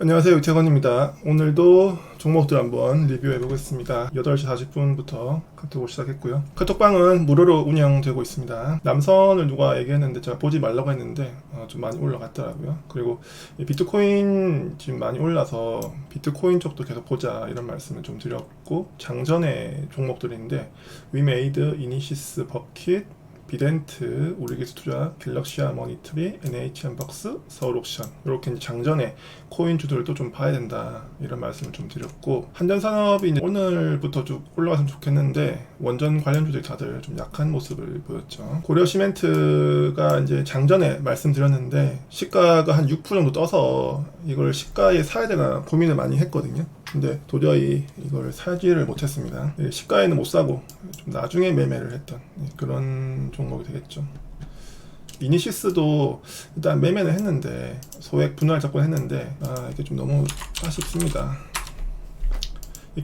안녕하세요, 유태건입니다. 오늘도 종목들 한번 리뷰해 보겠습니다. 8시 40분부터 카톡을 시작했고요. 카톡방은 무료로 운영되고 있습니다. 남선을 누가 얘기했는데 제가 보지 말라고 했는데 좀 많이 올라갔더라고요. 그리고 비트코인 지금 많이 올라서 비트코인 쪽도 계속 보자 이런 말씀을 좀 드렸고, 장전의 종목들인데 위메이드, 이니시스, 버킷, 비덴트, 우리기술투자, 갤럭시아 머니트리, NHN박스, 서울옥션, 이렇게 이제 장전에 코인주들도 좀 봐야 된다 이런 말씀을 좀 드렸고, 한전산업이 이제 오늘부터 쭉 올라갔으면 좋겠는데 원전 관련주들이 다들 좀 약한 모습을 보였죠. 고려시멘트가 이제 장전에 말씀드렸는데 시가가 한 6% 정도 떠서 이걸 시가에 사야 되나 고민을 많이 했거든요. 근데 도저히 이걸 사지를 못했습니다. 시가에는 못 사고 좀 나중에 매매를 했던 그런 종목이 되겠죠. 이니시스도 일단 매매는 했는데 소액 분할 접근했는데 이게 좀 너무 아쉽습니다.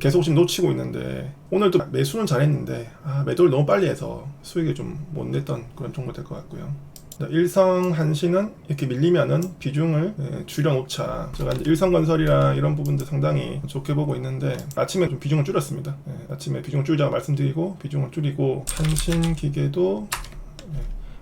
계속 지금 놓치고 있는데 오늘도 매수는 잘했는데 매도를 너무 빨리 해서 수익을 좀 못 냈던 그런 종목 될 것 같고요. 일성 한신은 이렇게 밀리면은 비중을 줄여놓자. 제가 이제 일성건설이랑 이런 부분들 상당히 좋게 보고 있는데 아침에 좀 비중을 줄였습니다. 아침에 비중을 줄자고 말씀드리고 비중을 줄이고, 한신기계도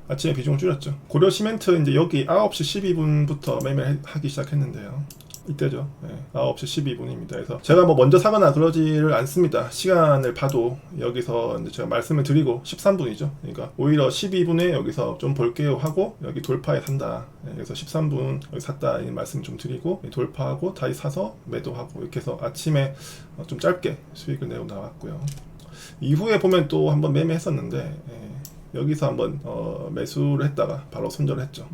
아침에 비중을 줄였죠. 고려시멘트 이제 여기 9시 12분부터 매매하기 시작했는데요. 이때죠. 9시 12분입니다. 그래서 제가 뭐 먼저 사거나 그러지를 않습니다. 시간을 봐도 여기서 이제 제가 말씀을 드리고 13분이죠. 그러니까 오히려 12분에 여기서 좀 볼게요 하고 여기 돌파에 산다. 그래서 13분 여기 샀다 이 말씀 좀 드리고 돌파하고 다시 사서 매도하고 이렇게 해서 아침에 좀 짧게 수익을 내고 나왔고요. 이후에 보면 또 한번 매매했었는데 여기서 한번 매수를 했다가 바로 손절을 했죠.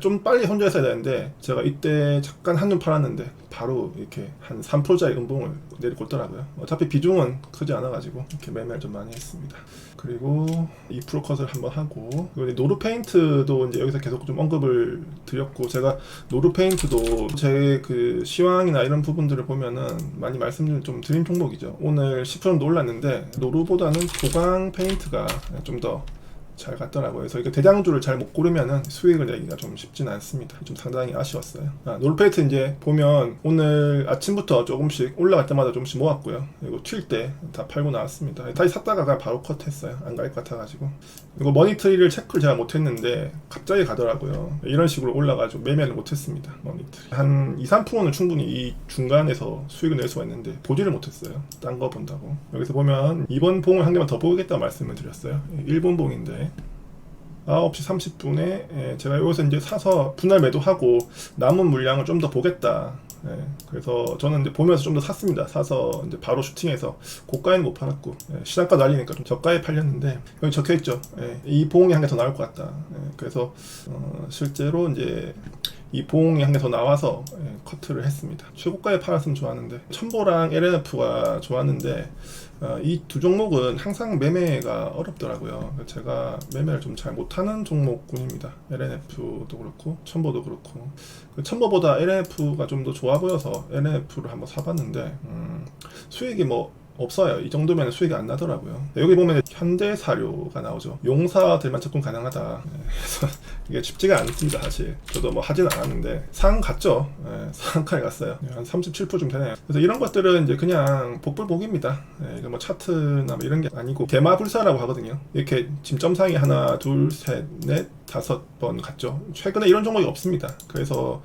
좀 빨리 손절했어야 되는데 제가 이때 잠깐 한눈 팔았는데 바로 이렇게 한 3%짜리 음봉을 내리꽂더라고요. 어차피 비중은 크지 않아가지고 이렇게 매매를 좀 많이 했습니다. 그리고 2% 컷을 한번 하고, 그리고 노르페인트도 이제 여기서 계속 좀 언급을 드렸고, 제가 노르페인트도 제 그 시황이나 이런 부분들을 보면은 많이 말씀을 좀 드린 종목이죠. 오늘 10% 정도 올랐는데 노르보다는 조광 페인트가 좀 더 잘 갔더라고요. 그래서 이게 대장주를 잘 못 고르면은 수익을 내기가 좀 쉽지는 않습니다. 좀 상당히 아쉬웠어요. 노르페이트 이제 보면 오늘 아침부터 조금씩 올라갈 때마다 조금씩 모았고요. 그리고 튈 때 다 팔고 나왔습니다. 다시 샀다가 바로 컷했어요. 안 갈 것 같아가지고. 그리고 머니트리를 체크를 제가 못했는데 갑자기 가더라고요. 이런 식으로 올라가지고 매매를 못했습니다. 머니트리 한 2-3%는 충분히 이 중간에서 수익을 낼 수가 있는데 보지를 못했어요. 딴 거 본다고. 여기서 보면 이번 봉을 한 개만 더 보겠다고 말씀을 드렸어요. 일본 봉인데 9시 30분에 제가 여기서 이제 사서 분할 매도하고 남은 물량을 좀 더 보겠다. 그래서 저는 이제 보면서 좀 더 샀습니다. 사서 이제 바로 슈팅해서 고가에는 못 팔았고, 시장가 날리니까 좀 저가에 팔렸는데 여기 적혀있죠. 이 봉이 한 개 더 나올 것 같다. 그래서 실제로 이제 이 봉이 한 개 더 나와서 커트를 했습니다. 최고가에 팔았으면 좋았는데 첨보랑 LNF가 좋았는데 이 두 종목은 항상 매매가 어렵더라고요. 제가 매매를 좀 잘 못하는 종목군입니다. LNF도 그렇고 첨보도 그렇고, 첨보보다 LNF가 좀 더 좋아 보여서 LNF를 한번 사봤는데 수익이 뭐 없어요. 이 정도면 수익이 안 나더라고요. 여기 보면 현대사료가 나오죠. 용사들만 접근 가능하다. 그래서 이게 쉽지가 않습니다. 사실 저도 뭐 하진 않았는데 상 갔죠. 상가에 갔어요. 한 37%좀 되네요. 그래서 이런 것들은 이제 그냥 복불복입니다. 이거 뭐 차트나 뭐 이런 게 아니고 개마불사라고 하거든요. 이렇게 짐점상이 하나, 둘, 셋, 넷, 5번 갔죠. 최근에 이런 종목이 없습니다. 그래서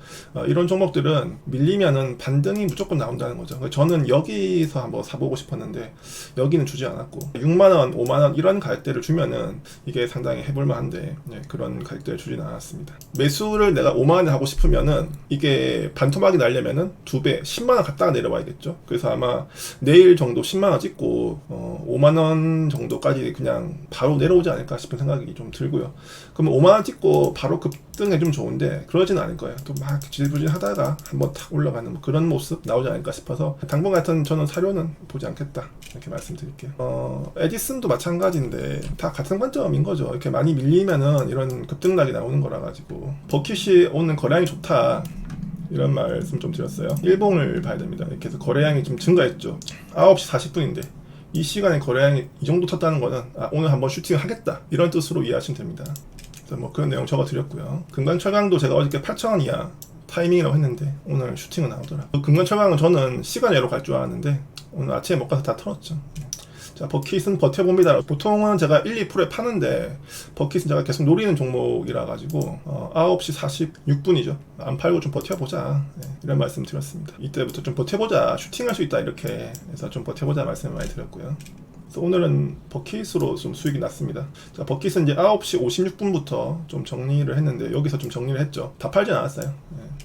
이런 종목들은 밀리면은 반등이 무조건 나온다는 거죠. 저는 여기서 한번 사보고 싶었는데 여기는 주지 않았고 6만원, 5만원 이런 가격대를 주면은 이게 상당히 해볼만한데 그런 가격대를 주진 않았습니다. 매수를 내가 5만원에 하고 싶으면은 이게 반토막이 나려면은 2배 10만원 갔다가 내려와야겠죠. 그래서 아마 내일 정도 10만원 찍고 5만원 정도까지 그냥 바로 내려오지 않을까 싶은 생각이 좀 들고요. 그러면 5만원 찍고 바로 급등해주면 좋은데 그러진 않을 거예요. 또 막 지지부진 하다가 한번 탁 올라가는 뭐 그런 모습 나오지 않을까 싶어서 당분 같은 저는 사료는 보지 않겠다 이렇게 말씀드릴게요. 에디슨도 마찬가지인데 다 같은 관점인 거죠. 이렇게 많이 밀리면은 이런 급등락이 나오는 거라 가지고 버킷이 오늘 거래량이 좋다 이런 말씀 좀 드렸어요. 일봉을 봐야 됩니다. 이렇게 해서 거래량이 좀 증가했죠. 9시 40분인데 이 시간에 거래량이 이 정도 텄다는 거는 오늘 한번 슈팅을 하겠다 이런 뜻으로 이해하시면 됩니다. 뭐 그런 내용 적어 드렸고요. 금강철강도 제가 어저께 8,000원 이하 타이밍이라고 했는데 오늘 슈팅은 나오더라고요. 금강철강은 저는 시간외로 갈 줄 알았는데 오늘 아침에 못 가서 다 털었죠. 자, 버킷은 버텨봅니다. 보통은 제가 1, 2%에 파는데 버킷은 제가 계속 노리는 종목이라 가지고 9시 46분이죠. 안 팔고 좀 버텨보자, 이런 말씀 드렸습니다. 이때부터 좀 버텨보자, 슈팅할 수 있다, 이렇게 해서 좀 버텨보자 말씀을 많이 드렸고요. 그래서 오늘은 버킷으로 좀 수익이 났습니다. 자, 버킷은 이제 9시 56분부터 좀 정리를 했는데 여기서 좀 정리를 했죠. 다 팔진 않았어요.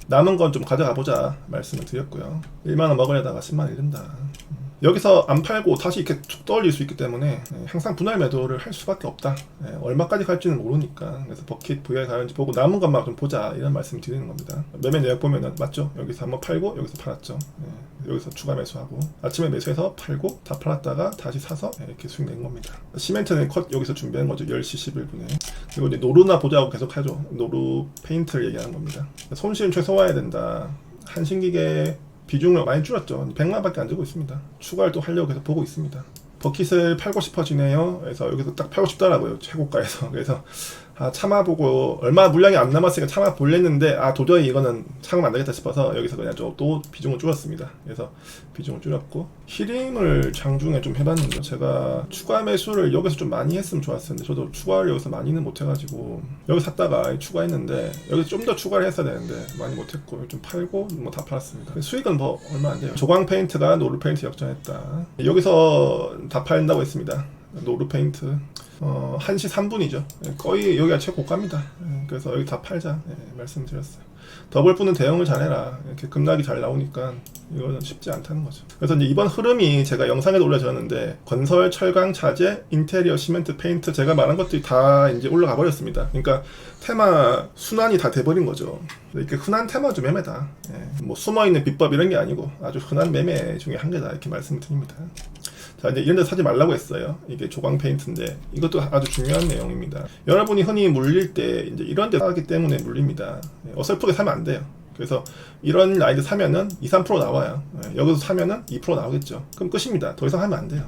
남은 건 좀 가져가 보자 말씀을 드렸고요. 1만원 먹으려다가 10만원 잃는다. 여기서 안 팔고 다시 이렇게 툭 떠올릴 수 있기 때문에 항상 분할 매도를 할 수밖에 없다. 얼마까지 갈지는 모르니까. 그래서 버킷 VI 가는지 보고 남은 것만 좀 보자, 이런 말씀 드리는 겁니다. 매매 내역 보면은 맞죠? 여기서 한번 팔고 여기서 팔았죠. 여기서 추가 매수하고 아침에 매수해서 팔고 다 팔았다가 다시 사서 이렇게 수익 낸 겁니다. 시멘트는 컷 여기서 준비한 거죠. 10시 11분에. 그리고 이제 노루나 보자고 계속 하죠. 노루 페인트를 얘기하는 겁니다. 손실은 최소화해야 된다. 한신기계 비중을 많이 줄였죠. 100만밖에 안 들고 있습니다. 추가를 또 하려고 계속 보고 있습니다. 버킷을 팔고 싶어지네요. 그래서 여기서 딱 팔고 싶더라고요. 최고가에서. 그래서 참아보고 얼마 물량이 안 남았으니까 참아볼랬는데 도저히 이거는 참으면 안 되겠다 싶어서 여기서 그냥 또 비중을 줄였습니다. 그래서 비중을 줄였고 히림을 장중에 좀 해봤는데 제가 추가 매수를 여기서 좀 많이 했으면 좋았을 텐데 저도 추가를 여기서 많이는 못해가지고 여기 샀다가 추가했는데 여기서 좀 더 추가를 했어야 되는데 많이 못했고 좀 팔고 뭐 다 팔았습니다. 수익은 뭐 얼마 안 돼요. 조광 페인트가 노루 페인트 역전했다. 여기서 다 팔린다고 했습니다. 노루 페인트 1시 3분이죠. 거의 여기가 최고가입니다. 그래서 여기 다 팔자 말씀드렸어요. 더블푸는 대응을 잘해라. 이렇게 급락이 잘 나오니까 이거는 쉽지 않다는 거죠. 그래서 이제 이번 흐름이 제가 영상에도 올려졌는데 건설, 철강, 자재, 인테리어, 시멘트, 페인트 제가 말한 것들이 다 이제 올라가 버렸습니다. 그러니까 테마 순환이 다 돼버린 거죠. 이렇게 흔한 테마 좀 매매다. 뭐 숨어있는 비법 이런 게 아니고 아주 흔한 매매 중에 한 개다, 이렇게 말씀을 드립니다. 자, 이제 이런 데 사지 말라고 했어요. 이게 조광 페인트인데 이것도 아주 중요한 내용입니다. 여러분이 흔히 물릴 때 이제 이런 데 사기 때문에 물립니다. 어설프게 사면 안 돼요. 그래서 이런 라인을 사면은 2, 3% 나와요. 여기서 사면은 2% 나오겠죠. 그럼 끝입니다. 더 이상 하면 안 돼요.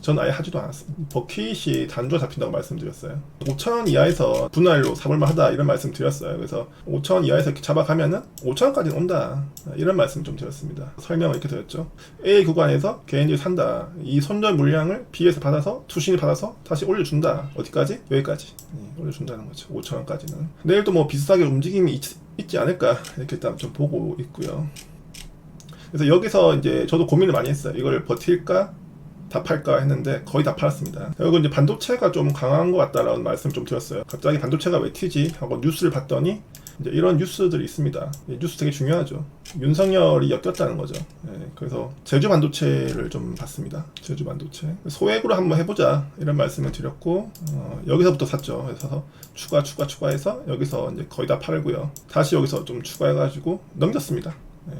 전 아예 하지도 않았습니다. 버킷이 단조가 잡힌다고 말씀드렸어요. 5,000원 이하에서 분할로 사볼만 하다, 이런 말씀 드렸어요. 그래서 5,000원 이하에서 이렇게 잡아가면은 5,000원까지는 온다, 이런 말씀 좀 드렸습니다. 설명을 이렇게 드렸죠. A 구간에서 개인들이 산다. 이 손절 물량을 B에서 받아서 투신이 받아서 다시 올려준다. 어디까지? 여기까지 올려준다는 거죠. 5,000원까지는. 내일도 뭐 비슷하게 움직임이 있지 않을까, 이렇게 일단 좀 보고 있고요. 그래서 여기서 이제 저도 고민을 많이 했어요. 이걸 버틸까? 다 팔까 했는데 거의 다 팔았습니다. 그리고 이제 반도체가 좀 강한 것 같다라는 말씀 좀 드렸어요. 갑자기 반도체가 왜 튀지? 하고 뉴스를 봤더니 이제 이런 뉴스들이 있습니다. 뉴스 되게 중요하죠. 윤석열이 엮였다는 거죠. 그래서 제주 반도체를 좀 봤습니다. 제주 반도체 소액으로 한번 해보자, 이런 말씀을 드렸고 여기서부터 샀죠. 그래서 추가해서 여기서 이제 거의 다 팔고요. 다시 여기서 좀 추가해가지고 넘겼습니다.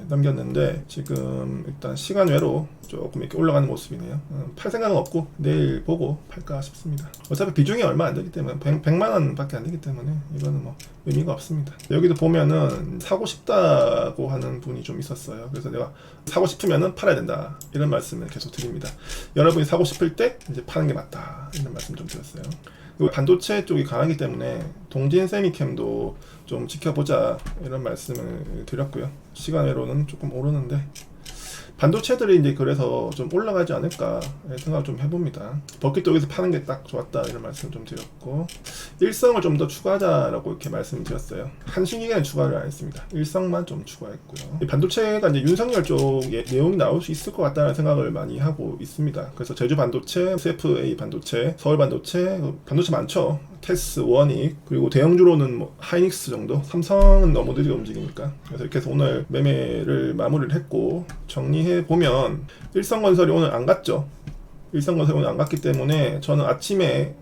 넘겼는데 지금 일단 시간 외로 조금 이렇게 올라가는 모습이네요. 팔 생각은 없고 내일 보고 팔까 싶습니다. 어차피 비중이 얼마 안 되기 때문에 100만원 밖에 안 되기 때문에 이거는 뭐 의미가 없습니다. 여기도 보면은 사고 싶다고 하는 분이 좀 있었어요. 그래서 내가 사고 싶으면은 팔아야 된다, 이런 말씀을 계속 드립니다. 여러분이 사고 싶을 때 이제 파는 게 맞다, 이런 말씀 좀 드렸어요. 그리고 반도체 쪽이 강하기 때문에 동진 세미캠도 좀 지켜보자, 이런 말씀을 드렸고요. 시간 외로는 조금 오르는데 반도체들이 이제 그래서 좀 올라가지 않을까 생각 좀 해봅니다. 버킷도 여기서 파는 게 딱 좋았다, 이런 말씀 좀 드렸고 일성을 좀 더 추가하자라고 이렇게 말씀을 드렸어요. 한신기계는 추가를 안 했습니다. 일성만 좀 추가했고요. 반도체가 이제 윤석열 쪽 내용이 나올 수 있을 것 같다는 생각을 많이 하고 있습니다. 그래서 제주 반도체, CFA 반도체, 서울 반도체, 반도체 많죠. 테스, 원익, 그리고 대형주로는 뭐 하이닉스 정도. 삼성은 너무 느리게 움직이니까. 그래서 이렇게 해서 오늘 매매를 마무리를 했고 정리해 보면 일성건설이 오늘 안 갔죠. 일성건설이 오늘 안 갔기 때문에 저는 아침에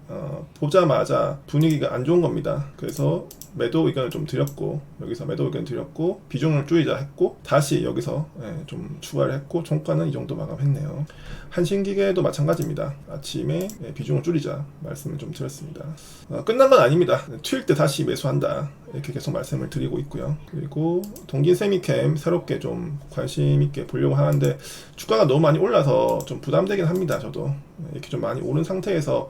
보자마자 분위기가 안 좋은 겁니다. 그래서 매도 의견을 좀 드렸고 여기서 매도 의견 드렸고 비중을 줄이자 했고 다시 여기서 좀 추가를 했고 종가는 이 정도 마감했네요. 한신기계도 마찬가지입니다. 아침에 비중을 줄이자 말씀을 좀 드렸습니다. 끝난 건 아닙니다. 튈 때 다시 매수한다, 이렇게 계속 말씀을 드리고 있고요. 그리고 동진세미캠 새롭게 좀 관심 있게 보려고 하는데 주가가 너무 많이 올라서 좀 부담되긴 합니다. 저도 이렇게 좀 많이 오른 상태에서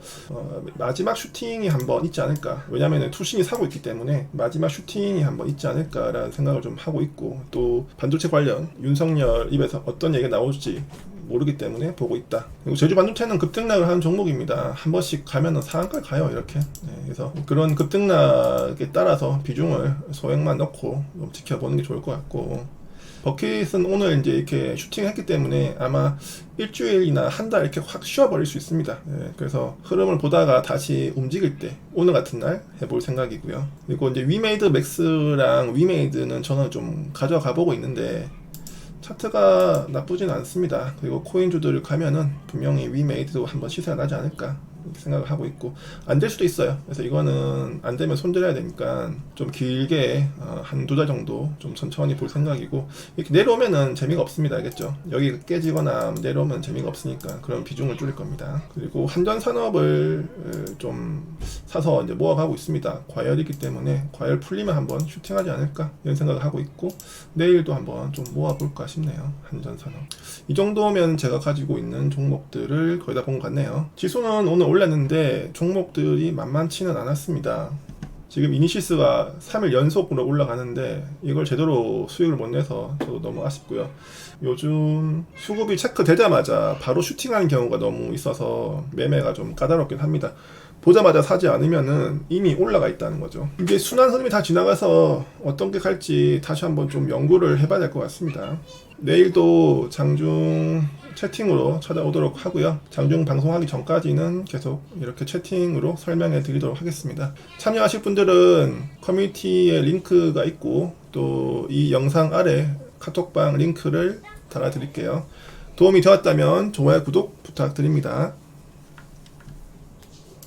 마지막 슈팅이 한번 있지 않을까. 왜냐면은 투신이 사고 있기 때문에 마지막 슈팅이 한번 있지 않을까라는 생각을 좀 하고 있고, 또 반도체 관련 윤석열 입에서 어떤 얘기가 나올지 모르기 때문에 보고 있다. 그리고 제주 반도체는 급등락을 하는 종목입니다. 한 번씩 가면은 상한가를 가요, 이렇게. 그래서 그런 급등락에 따라서 비중을 소액만 넣고 좀 지켜보는 게 좋을 것 같고, 버킷은 오늘 이제 이렇게 슈팅했기 때문에 아마 일주일이나 한 달 이렇게 확 쉬어버릴 수 있습니다. 그래서 흐름을 보다가 다시 움직일 때 오늘 같은 날 해볼 생각이고요. 그리고 이제 위메이드 맥스랑 위메이드는 저는 좀 가져가 보고 있는데 차트가 나쁘진 않습니다. 그리고 코인주들을 가면은 분명히 위메이드도 한번 시세가 나지 않을까 이렇게 생각을 하고 있고, 안 될 수도 있어요. 그래서 이거는 안 되면 손절해야 되니까 좀 길게 한두 달 정도 좀 천천히 볼 생각이고, 이렇게 내려오면은 재미가 없습니다. 알겠죠? 여기 깨지거나 내려오면 재미가 없으니까 그런 비중을 줄일 겁니다. 그리고 한전산업을 좀 사서 이제 모아가고 있습니다. 과열이기 때문에 과열 풀리면 한번 슈팅하지 않을까 이런 생각을 하고 있고, 내일도 한번 좀 모아볼까 싶네요. 한전산업. 이 정도면 제가 가지고 있는 종목들을 거의 다 본 것 같네요. 지수는 오늘 올랐는데 종목들이 만만치는 않았습니다. 지금 이니시스가 3일 연속으로 올라가는데 이걸 제대로 수익을 못 내서 저도 너무 아쉽고요. 요즘 수급이 체크되자마자 바로 슈팅하는 경우가 너무 있어서 매매가 좀 까다롭긴 합니다. 보자마자 사지 않으면은 이미 올라가 있다는 거죠. 이게 순환 흐름이 다 지나가서 어떤 게 갈지 다시 한번 좀 연구를 해봐야 될 것 같습니다. 내일도 장중 채팅으로 찾아오도록 하고요. 장중 방송하기 전까지는 계속 이렇게 채팅으로 설명해 드리도록 하겠습니다. 참여하실 분들은 커뮤니티에 링크가 있고 또 이 영상 아래 카톡방 링크를 달아드릴게요. 도움이 되었다면 좋아요, 구독 부탁드립니다.